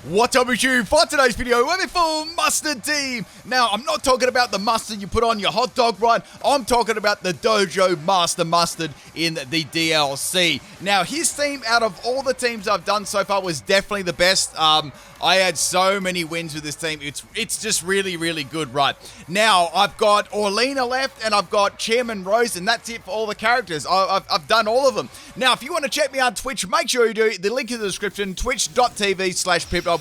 What's up with you? For today's video, we're full mustard team. Now, I'm not talking about the mustard you put on your hot dog, right? I'm talking about the Dojo Master Mustard in the DLC. Now, his team, out of all the teams I've done so far, was definitely the best. I had so many wins with this team. It's just really, really good, right? Now, I've got Orlena left, and I've got Chairman Rose, and that's it for all the characters. I've done all of them. Now, if you want to check me out on Twitch, make sure you do. The link in the description, twitch.tv/PIMPNITE.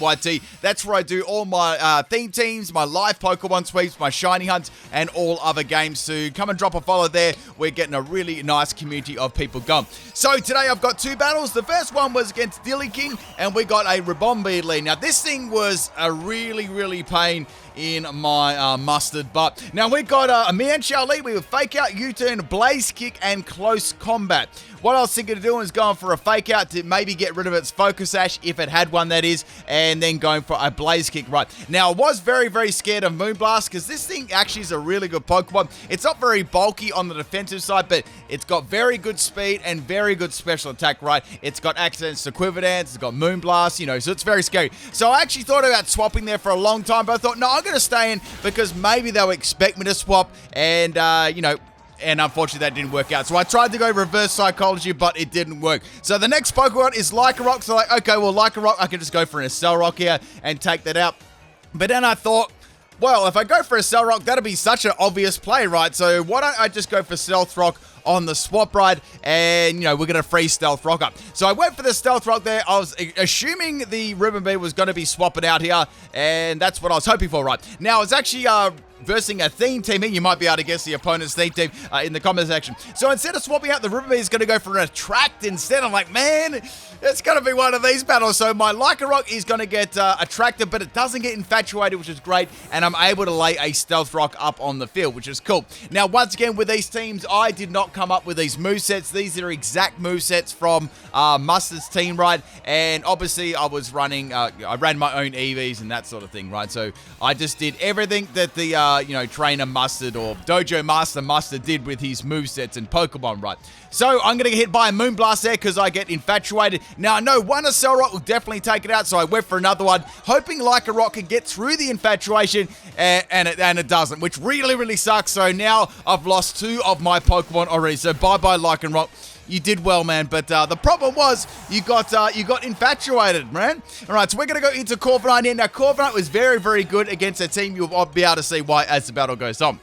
That's where I do all my theme teams, my live Pokemon sweeps, my shiny hunts, and all other games. So come and drop a follow there. We're getting a really nice community of people going. So today I've got two battles. The first one was against Dilly King, and we got a Ribombee lead. Now this thing was a really pain in my mustard butt. Now we got a me and Charlie. We would fake out, U-turn, blaze kick, and close combat. What I was thinking of doing is going for a fake out to maybe get rid of its focus sash, if it had one that is, and then going for a blaze kick, right? Now I was very scared of Moonblast because this thing actually is a really good Pokemon. It's not very bulky on the defensive side, but it's got very good speed and very good special attack, right? It's got access to Quiver Dance, it's got Moonblast, you know, so it's very scary. So I actually thought about swapping there for a long time, but I thought, no, I'm going to stay in because maybe they'll expect me to swap, and, you know, and unfortunately that didn't work out. So I tried to go reverse psychology, but it didn't work. So the next Pokemon is Lycanroc. So like, okay, well, Lycanroc, I can just go for an Accelerock here and take that out. But then I thought, well, if I go for a Accelerock, that'll be such an obvious play, right? So why don't I just go for Stealth Rock on the swap ride, and, you know, we're going to free Stealth Rock up. So I went for the Stealth Rock there. I was assuming the Ribombee was going to be swapping out here, and that's what I was hoping for, right? Now, it's actually versing a theme team here. You might be able to guess the opponent's theme team in the comment section. So instead of swapping out, the Ribombee is going to go for an Attract instead. I'm like, man, it's going to be one of these battles. So my Lycanroc is going to get attracted, but it doesn't get infatuated, which is great, and I'm able to lay a Stealth Rock up on the field, which is cool. Now, once again, with these teams, I did not come up with these movesets. These are exact movesets from Mustard's team, right? And obviously, I was running, I ran my own EVs and that sort of thing, right? So I just did everything that the you know, Trainer Mustard or Dojo Master Mustard did with his movesets and Pokemon, right? So I'm going to get hit by a Moonblast there because I get infatuated. Now, I know one Accelerock will definitely take it out, so I went for another one, hoping Lycanroc can get through the infatuation, and it doesn't, which really sucks. So now I've lost two of my Pokemon already, so bye-bye Lycanroc. You did well, man, but the problem was you got infatuated, man. All right, so we're going to go into Corviknight here. Now, Corviknight was very good against a team. You'll be able to see why as the battle goes on.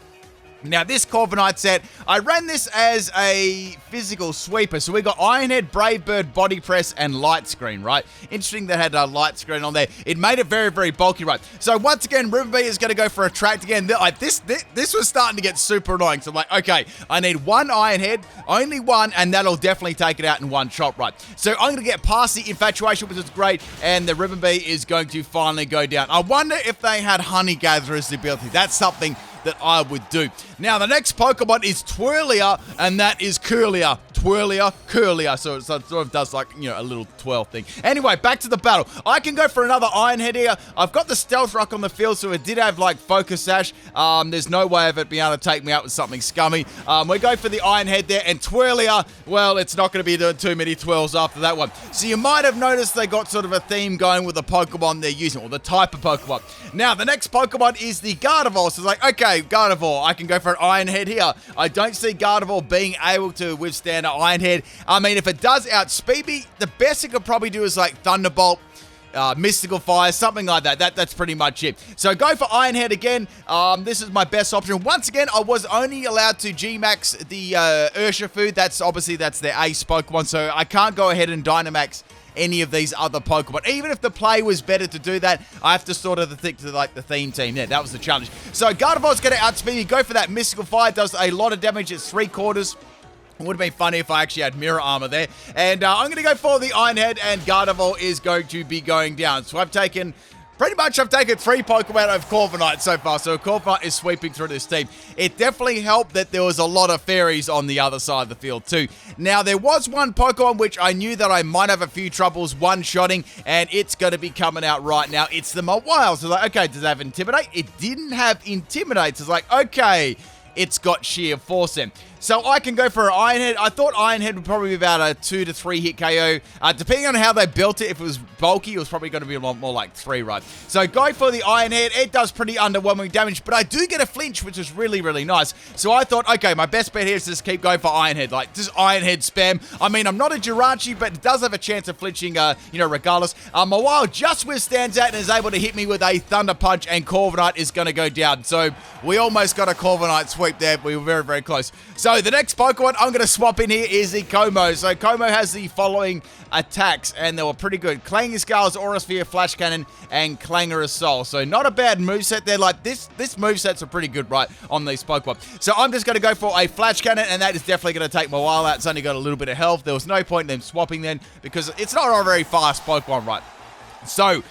Now, this Corviknight set, I ran this as a physical sweeper. So we got Iron Head, Brave Bird, Body Press, and Light Screen, right? Interesting that had a Light Screen on there. It made it very bulky, right? So once again, Ribombee is going to go for Attract again. Like this was starting to get super annoying. So I'm like, okay, I need one Iron Head, only one, and that'll definitely take it out in one shot, right? So I'm going to get past the infatuation, which is great, and the Ribombee is going to finally go down. I wonder if they had Honey Gather as the ability. That's something that I would do. Now, the next Pokemon is Twirlia, and that is Curlia. Curlia. So it sort of does, like, you know, a little twirl thing. Anyway, back to the battle. I can go for another Iron Head here. I've got the Stealth Rock on the field, so it did have, like, Focus Sash. There's no way of it being able to take me out with something scummy. We go for the Iron Head there, and Twirlia, well, it's not going to be doing too many twirls after that one. So you might have noticed they got sort of a theme going with the Pokemon they're using, or the type of Pokemon. Now, the next Pokemon is the Gardevoir. So it's like, okay, Gardevoir, I can go for an Iron Head here. I don't see Gardevoir being able to withstand an Iron Head. I mean, if it does outspeed me, the best it could probably do is like Thunderbolt, Mystical Fire, something like that. That's pretty much it. So go for Iron Head again. This is my best option. Once again, I was only allowed to G-Max the Urshifu. That's their ace Pokemon, so I can't go ahead and Dynamax any of these other Pokemon. Even if the play was better to do that, I have to sort of think to like the theme team. Yeah, that was the challenge. So Gardevoir's going to outspeed me. Go for that Mystical Fire. It does a lot of damage. It's 3/4. It would have been funny if I actually had Mirror Armor there. And I'm going to go for the Iron Head, and Gardevoir is going to be going down. So I've taken three Pokemon of Corviknight so far. So Corviknight is sweeping through this team. It definitely helped that there was a lot of fairies on the other side of the field too. Now, there was one Pokemon which I knew that I might have a few troubles one-shotting, and it's going to be coming out right now. It's the Mawile. So like, okay, does it have Intimidate? It didn't have Intimidate. So it's like, okay, it's got sheer force in. So I can go for an Iron Head. I thought Iron Head would probably be about a 2 to 3 hit KO. Depending on how they built it, if it was bulky, it was probably going to be a lot more like 3, right? So go for the Iron Head. It does pretty underwhelming damage, but I do get a flinch, which is really, really nice. So I thought, okay, my best bet here is just keep going for Iron Head. Like, just Iron Head spam. I mean, I'm not a Jirachi, but it does have a chance of flinching, regardless. Mawile just withstands that and is able to hit me with a Thunder Punch, and Corviknight is going to go down. So we almost got a Corviknight sweep there. We were very, very close. So the next Pokemon I'm going to swap in here is the Como. So Como has the following attacks, and they were pretty good. Clanging Scales, Aura Sphere, Flash Cannon, and Clangorous Soul. So not a bad moveset there. Like, this movesets are pretty good, right, on these Pokemon. So I'm just going to go for a Flash Cannon, and that is definitely going to take Mawile out. It's only got a little bit of health. There was no point in them swapping then, because it's not a very fast Pokemon, right? So,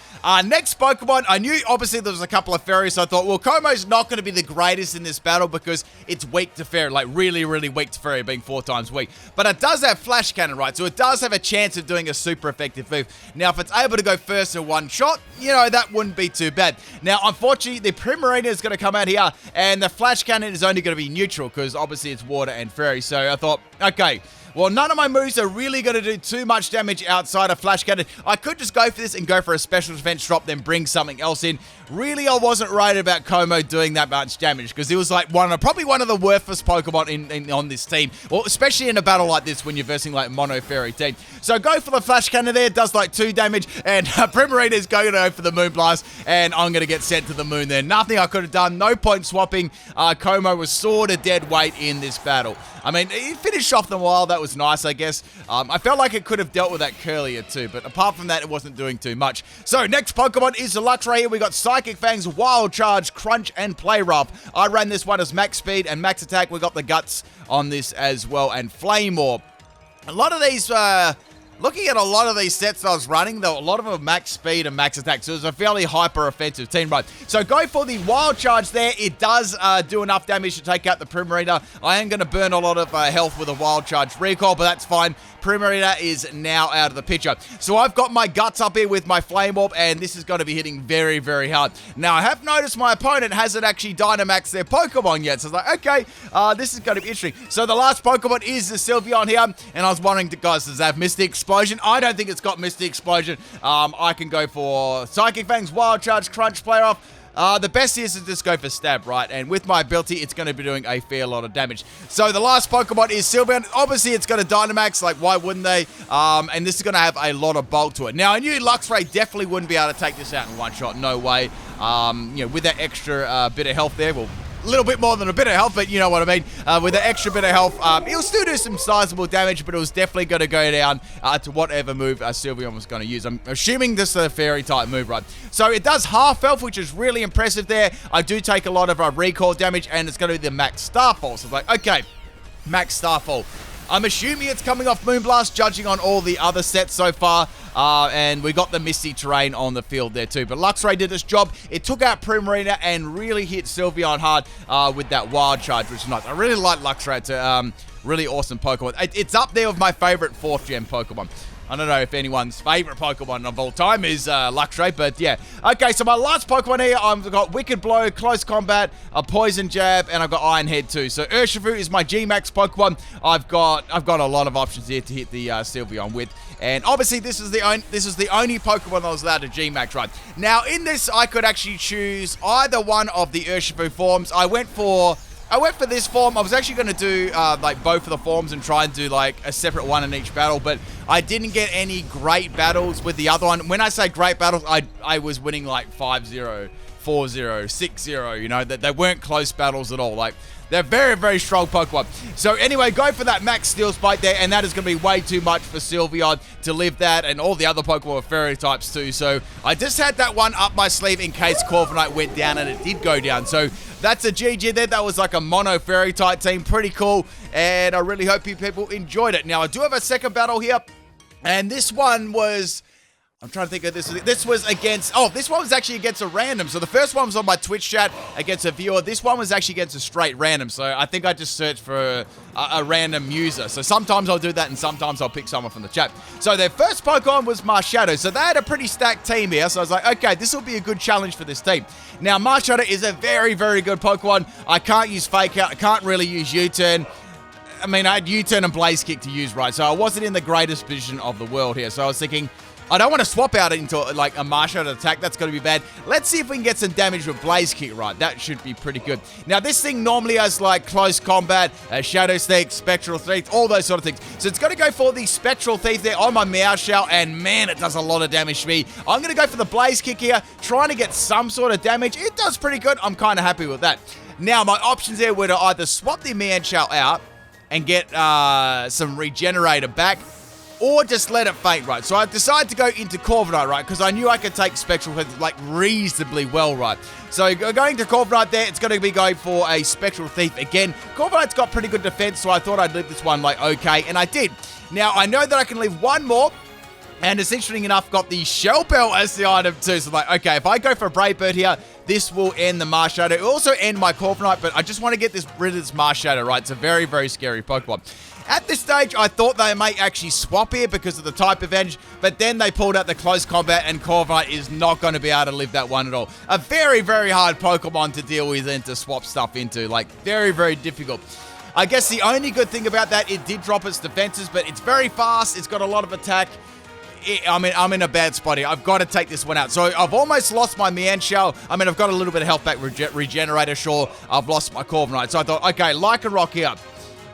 next Pokemon, I knew obviously there was a couple of fairies, so I thought, well, Como's not going to be the greatest in this battle because it's weak to fairy, like really, really weak to fairy, being 4 times weak. But it does have Flash Cannon, right? So it does have a chance of doing a super effective move. Now, if it's able to go first in one shot, that wouldn't be too bad. Now, unfortunately, the Primarina is going to come out here, and the Flash Cannon is only going to be neutral because obviously it's water and fairy. So I thought, okay, well, none of my moves are really going to do too much damage outside of Flash Cannon. I could just go for this and go for a special defense drop, then bring something else in. Really, I wasn't worried about Como doing that much damage because it was like probably one of the worthless Pokemon on this team. Well, especially in a battle like this when you're versing like Mono Fairy team. So go for the Flash Cannon there. It does like 2 damage, and Primarina is going to go for the Moonblast, and I'm going to get sent to the moon there. Nothing I could have done. No point swapping. Como was sort of dead weight in this battle. I mean, he finished off the while. That was nice, I guess. I felt like it could have dealt with that Curlier too, but apart from that, it wasn't doing too much. So next Pokemon is the Luxray here. We got Psychic Fangs, Wild Charge, Crunch, and Play Rough. I ran this one as max speed and max attack. We got the Guts on this as well, and Flame Orb. A lot of these... looking at a lot of these sets I was running, though, a lot of them are max speed and max attack, so it was a fairly hyper-offensive team, right? So go for the Wild Charge there. It does do enough damage to take out the Primarina. I am going to burn a lot of health with a Wild Charge recoil, but that's fine. Primarina is now out of the picture. So I've got my Guts up here with my Flame Orb, and this is going to be hitting very, very hard. Now, I have noticed my opponent hasn't actually Dynamaxed their Pokemon yet, so I was like, okay, this is going to be interesting. So the last Pokemon is the Sylveon here, and I was wondering, guys, does that have Mystic Explosion? I don't think it's got Mystic Explosion. I can go for Psychic Fangs, Wild Charge, Crunch, Play Off. The best is to just go for Stab, right? And with my ability, it's going to be doing a fair lot of damage. So the last Pokemon is Sylveon. Obviously, it's going to Dynamax. Like, why wouldn't they? And this is going to have a lot of bulk to it. Now, I knew Luxray definitely wouldn't be able to take this out in one shot. No way. With that extra bit of health there, well, a little bit more than a bit of health, but you know what I mean. With the extra bit of health, it'll still do some sizable damage, but it was definitely going to go down to whatever move Sylveon was going to use. I'm assuming this is a fairy type move, right? So it does half health, which is really impressive there. I do take a lot of recoil damage, and it's going to be the Max Starfall. So it's like, okay, Max Starfall. I'm assuming it's coming off Moonblast, judging on all the other sets so far. And we got the Misty Terrain on the field there too. But Luxray did its job. It took out Primarina and really hit Sylveon hard with that Wild Charge, which is nice. I really like Luxray. It's a really awesome Pokemon. It's up there with my favorite 4th gen Pokemon. I don't know if anyone's favorite Pokemon of all time is Luxray, but yeah. Okay, so my last Pokemon here, I've got Wicked Blow, Close Combat, a Poison Jab, and I've got Iron Head too. So Urshifu is my G-Max Pokemon. I've got a lot of options here to hit the Sylveon with. And obviously, this is the only Pokemon that was allowed to G-Max, right? Now, in this, I could actually choose either one of the Urshifu forms. I went for this form. I was actually going to do like both of the forms and try and do like a separate one in each battle, but I didn't get any great battles with the other one. When I say great battles, I was winning like 5-0, 4-0, 6-0, you know, that they weren't close battles at all. Like, they're very, very strong Pokemon. So anyway, go for that Max Steel Spike there, and that is going to be way too much for Sylveon to live that, and all the other Pokemon are fairy types too. So I just had that one up my sleeve in case Corviknight went down, and it did go down. So that's a GG there. That was like a mono fairy type team. Pretty cool, and I really hope you people enjoyed it. Now, I do have a second battle here, and this one was... I'm trying to think of this. This was against... Oh, this one was actually against a random. So the first one was on my Twitch chat against a viewer. This one was actually against a straight random. So I think I just searched for a random user. So sometimes I'll do that, and sometimes I'll pick someone from the chat. So their first Pokemon was Marshadow. So they had a pretty stacked team here. So I was like, okay, this will be a good challenge for this team. Now, Marshadow is a very, very good Pokemon. I can't use Fake Out. I can't really use U-Turn. I mean, I had U-turn and Blaze Kick to use, right? So I wasn't in the greatest position of the world here. So I was thinking, I don't want to swap out into like a martial attack. That's going to be bad. Let's see if we can get some damage with Blaze Kick, right? That should be pretty good. Now, this thing normally has like close combat, Shadow Sneak, Spectral Thief, all those sort of things. So it's going to go for the Spectral Thief there on my Meowscale, and man, it does a lot of damage to me. I'm going to go for the Blaze Kick here, trying to get some sort of damage. It does pretty good. I'm kind of happy with that. Now, my options there were to either swap the Meowscale out and get some Regenerator back, or just let it faint, right? So I decided to go into Corviknight, right? Because I knew I could take Spectral Thief, like, reasonably well, right? So going to Corviknight there, it's going to be going for a Spectral Thief again. Corviknight's got pretty good defense, so I thought I'd leave this one, like, okay, and I did. Now, I know that I can leave one more, and it's interesting enough, got the Shell Bell as the item too. So I'm like, okay, if I go for a Brave Bird here, this will end the Mars Shadow. It will also end my Corviknight, but I just want to get rid of this Mars Shadow, right? It's a very, very scary Pokemon. At this stage, I thought they might actually swap here because of the type advantage, but then they pulled out the close combat, and Corviknight is not going to be able to live that one at all. A very, very hard Pokemon to deal with and to swap stuff into. Like, very, very difficult. I guess the only good thing about that, it did drop its defenses, but it's very fast. It's got a lot of attack. I'm in a bad spot here. I've got to take this one out. So I've almost lost my Meowscale. I mean, I've got a little bit of health back, Regenerator, sure. I've lost my Corviknight. So I thought, okay, Lycanroc here.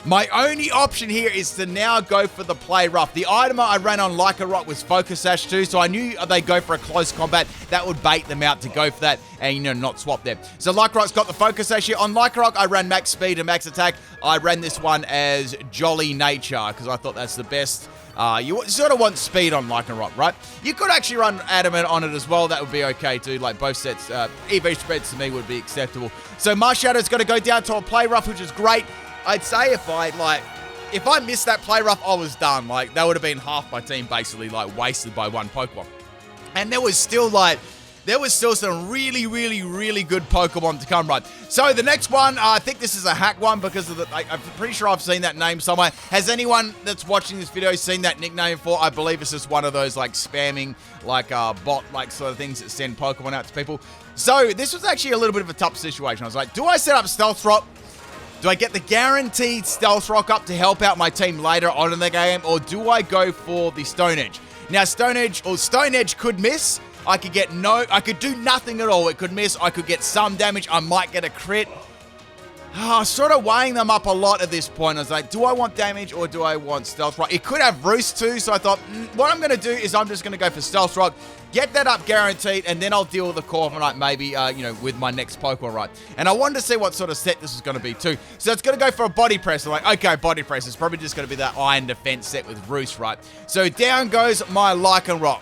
My only option here is to now go for the Play Rough. The item I ran on Lycanroc was Focus Sash too, so I knew they'd go for a close combat. That would bait them out to go for that and, you know, not swap them. So Lycanroc's got the Focus Sash here. On Lycanroc, I ran Max Speed and Max Attack. I ran this one as Jolly Nature because I thought that's the best. You sort of want speed on Lycanroc, right? You could actually run Adamant on it as well. That would be okay too. Like both sets, EV spreads to me would be acceptable. So Mars Shadow's going to go down to a Play Rough, which is great. I'd say if I missed that Play Rough, I was done. Like, that would have been half my team basically, like, wasted by one Pokemon. And there was still some really, really, really good Pokemon to come, right? So the next one, I think this is a hack one because of I'm pretty sure I've seen that name somewhere. Has anyone that's watching this video seen that nickname before? I believe it's just one of those, like, spamming, like, bot, like, sort of things that send Pokemon out to people. So this was actually a little bit of a tough situation. I was like, do I set up Stealth Rock? Do I get the guaranteed Stealth Rock up to help out my team later on in the game, or do I go for the Stone Edge? Now, Stone Edge could miss. I could do nothing at all. It could miss. I could get some damage. I might get a crit. I was sort of weighing them up a lot at this point. I was like, do I want damage or do I want Stealth Rock? It could have Roost too, so I thought, what I'm going to do is I'm just going to go for Stealth Rock, get that up guaranteed, and then I'll deal with the Corviknight maybe, you know, with my next Pokemon, right? And I wanted to see what sort of set this is going to be too. So it's going to go for a Body Press. I'm like, okay, Body Press. It's probably just going to be that Iron Defense set with Roost, right? So down goes my Lycanroc.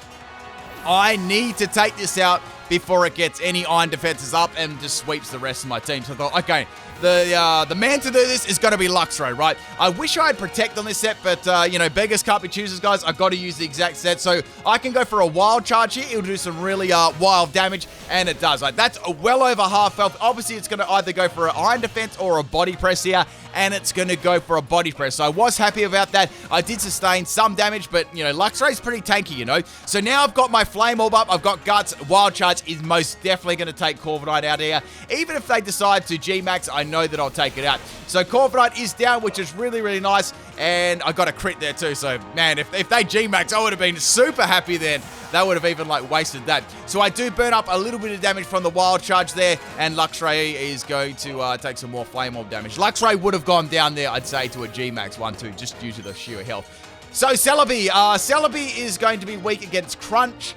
I need to take this out before it gets any Iron Defenses up and just sweeps the rest of my team. So I thought, okay, the man to do this is going to be Luxray, right? I wish I had Protect on this set, but, you know, beggars can't be choosers, guys. I've got to use the exact set. So I can go for a Wild Charge here. It'll do some really wild damage, and it does. Like, that's well over half health. Obviously, it's going to either go for an Iron Defense or a Body Press here, and it's going to go for a Body Press. So I was happy about that. I did sustain some damage, but, you know, Luxray's pretty tanky, you know? So now I've got my Flame Orb up. I've got Guts. Wild Charge is most definitely going to take Corviknight out here. Even if they decide to G-Max, I know that I'll take it out. So Corviknight is down, which is really, really nice. And I got a crit there too. So, man, if they G-Max, I would have been super happy then. That would have even, like, wasted that. So I do burn up a little bit of damage from the Wild Charge there. And Luxray is going to take some more Flame Orb damage. Luxray would have gone down there, I'd say, to a G-Max 1-2, just due to the sheer health. So Celebi. Celebi is going to be weak against Crunch.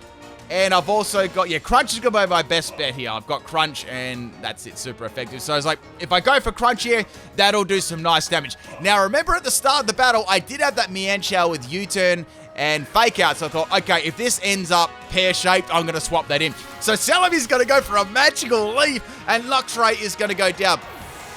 And I've also got, Crunch is going to be my best bet here. I've got Crunch, and that's it, super effective. So I was like, if I go for Crunch here, that'll do some nice damage. Now, remember at the start of the battle, I did have that Meowscale with U-turn and Fake Out. So I thought, okay, if this ends up pear-shaped, I'm going to swap that in. So Celebi's going to go for a Magical Leaf, and Luxray is going to go down.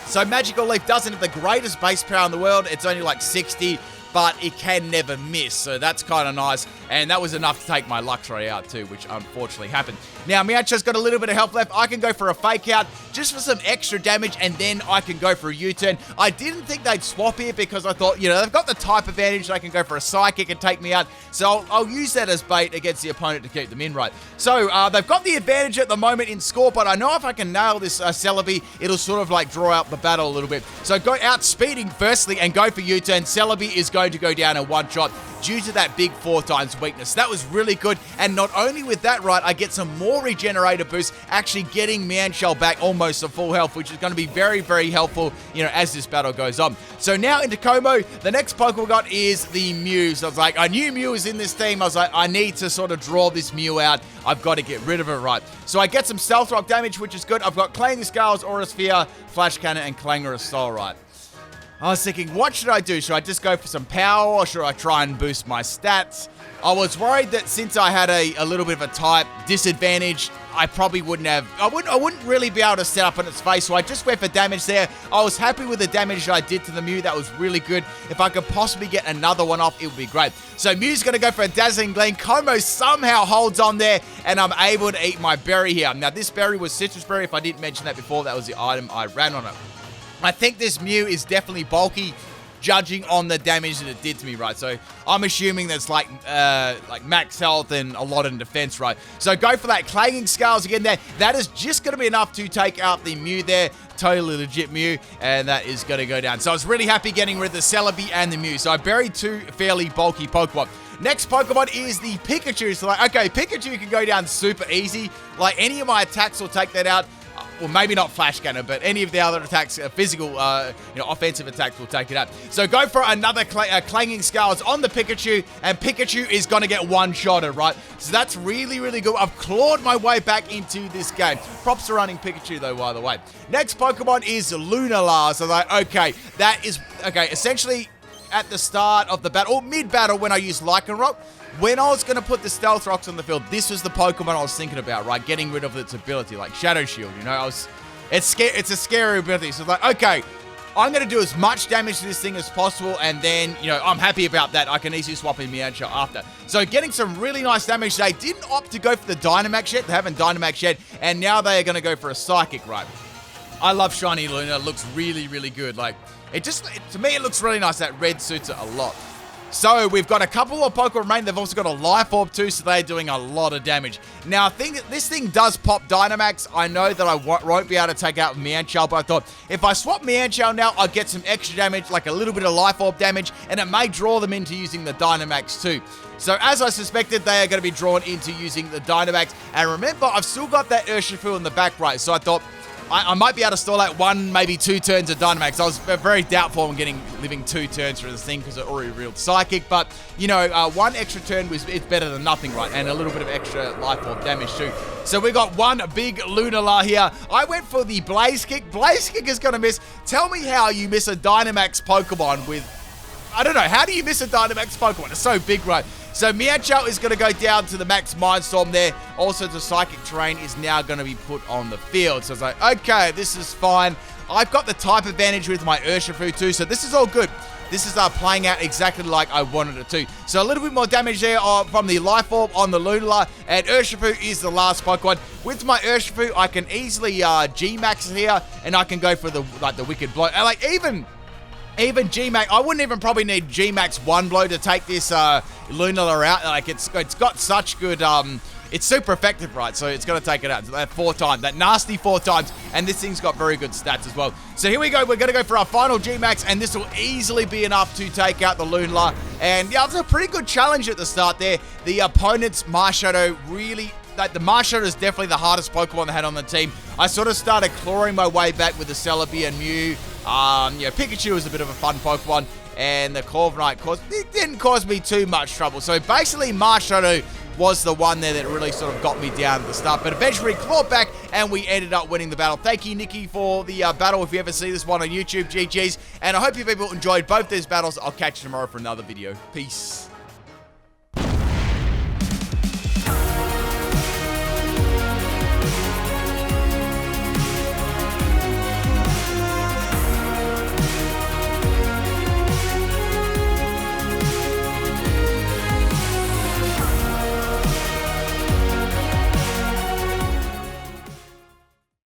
So Magical Leaf doesn't have the greatest base power in the world. It's only like 60. but it can never miss, so that's kind of nice. And that was enough to take my Luxray out too, which unfortunately happened. Now, Meowschar's got a little bit of health left. I can go for a Fake Out just for some extra damage, and then I can go for a U-turn. I didn't think they'd swap here because I thought, you know, they've got the type advantage. I can go for a Psychic and take me out, so I'll use that as bait against the opponent to keep them in, right? So, they've got the advantage at the moment in score, but I know if I can nail this Celebi, it'll sort of like draw out the battle a little bit. So, go out speeding firstly and go for U-turn. Celebi is going to go down in one shot due to that big 4x weakness. That was really good, and not only with that, right, I get some more regenerator boost, actually getting Meowscar back almost to full health, which is going to be very, very helpful, you know, as this battle goes on. So now into Como, the next Pokemon we got is the Mew. So I was like, I knew Mew was in this team. I was like, I need to sort of draw this Mew out. I've got to get rid of it, right? So I get some Stealth Rock damage, which is good. I've got Clanging Scales, Aura Sphere, Flash Cannon, and Clangorous Soul, right? I was thinking, what should I do? Should I just go for some power, or should I try and boost my stats? I was worried that since I had a little bit of a type disadvantage, I probably wouldn't have, I wouldn't really be able to set up on its face, so I just went for damage there. I was happy with the damage I did to the Mew. That was really good. If I could possibly get another one off, it would be great. So Mew's going to go for a Dazzling Gleam. Como somehow holds on there, and I'm able to eat my berry here. Now, this berry was Citrus Berry. If I didn't mention that before, that was the item I ran on it. I think this Mew is definitely bulky, judging on the damage that it did to me, right? So I'm assuming that's like max health and a lot in defense, right? So go for that Clanging Scales again there. That is just going to be enough to take out the Mew there. Totally legit Mew, and that is going to go down. So I was really happy getting rid of the Celebi and the Mew. So I buried two fairly bulky Pokemon. Next Pokemon is the Pikachu. So like, okay, Pikachu can go down super easy. Like any of my attacks will take that out. Well, maybe not Flash Cannon, but any of the other attacks, physical, offensive attacks will take it out. So go for another Clanging Scales on the Pikachu, and Pikachu is going to get one-shotted, right? So that's really, really good. I've clawed my way back into this game. Props to running Pikachu, though, by the way. Next Pokemon is Lunala. So like, okay, that is, okay, essentially at the start of the battle, or mid-battle when I use Lycanroc, when I was going to put the Stealth Rocks on the field, this was the Pokemon I was thinking about, right? Getting rid of its ability, like Shadow Shield, you know? It's a scary ability. So it's like, okay, I'm going to do as much damage to this thing as possible, and then, you know, I'm happy about that. I can easily swap in Meowscar after. So getting some really nice damage. They didn't opt to go for the Dynamax yet. They haven't Dynamax yet, and now they are going to go for a Psychic, right? I love Shiny Luna. It looks really, really good. Like, to me, it looks really nice. That red suits it a lot. So, we've got a couple of Pokemon remaining. They've also got a Life Orb too, so they're doing a lot of damage. Now, I think this thing does pop Dynamax. I know that I won't be able to take out Meowscar, but I thought if I swap Meowscar now, I'll get some extra damage, like a little bit of Life Orb damage, and it may draw them into using the Dynamax too. So, as I suspected, they are going to be drawn into using the Dynamax. And remember, I've still got that Urshifu in the back, right? So, I thought I might be able to stall out one, maybe two turns of Dynamax. I was very doubtful on living 2 turns for this thing because it already reeled Psychic. But, you know, one extra turn it's better than nothing, right? And a little bit of extra Life Orb damage too. So we got one big Lunala here. I went for the Blaze Kick. Blaze Kick is going to miss. Tell me how you miss a Dynamax Pokemon with... I don't know. How do you miss a Dynamax Pokemon? It's so big, right? So Meowscar is going to go down to the max Mindstorm there. Also, the Psychic Terrain is now going to be put on the field. So it's like, okay, this is fine. I've got the type advantage with my Urshifu too, so this is all good. This is playing out exactly like I wanted it to. So a little bit more damage there from the Life Orb on the Lunala, and Urshifu is the last Pokemon. With my Urshifu, I can easily G-Max here, and I can go for the Wicked Blow. And like even G-Max, I wouldn't even probably need G-Max 1 blow to take this Lunala out. Like, it's got such good, it's super effective, right? So it's going to take it out. That 4 times, that nasty 4 times, and this thing's got very good stats as well. So here we go. We're going to go for our final G-Max, and this will easily be enough to take out the Lunala. And yeah, it's a pretty good challenge at the start there. The opponent's Marshadow really... Like, the Marshadow is definitely the hardest Pokemon they had on the team. I sort of started clawing my way back with the Celebi and Mew. Yeah, Pikachu was a bit of a fun Pokemon, and the Corviknight didn't cause me too much trouble. So basically, Marshadow was the one there that really sort of got me down at the start. But eventually clawed back, and we ended up winning the battle. Thank you, Nikki, for the battle. If you ever see this one on YouTube, GG's. And I hope you people enjoyed both these battles. I'll catch you tomorrow for another video. Peace.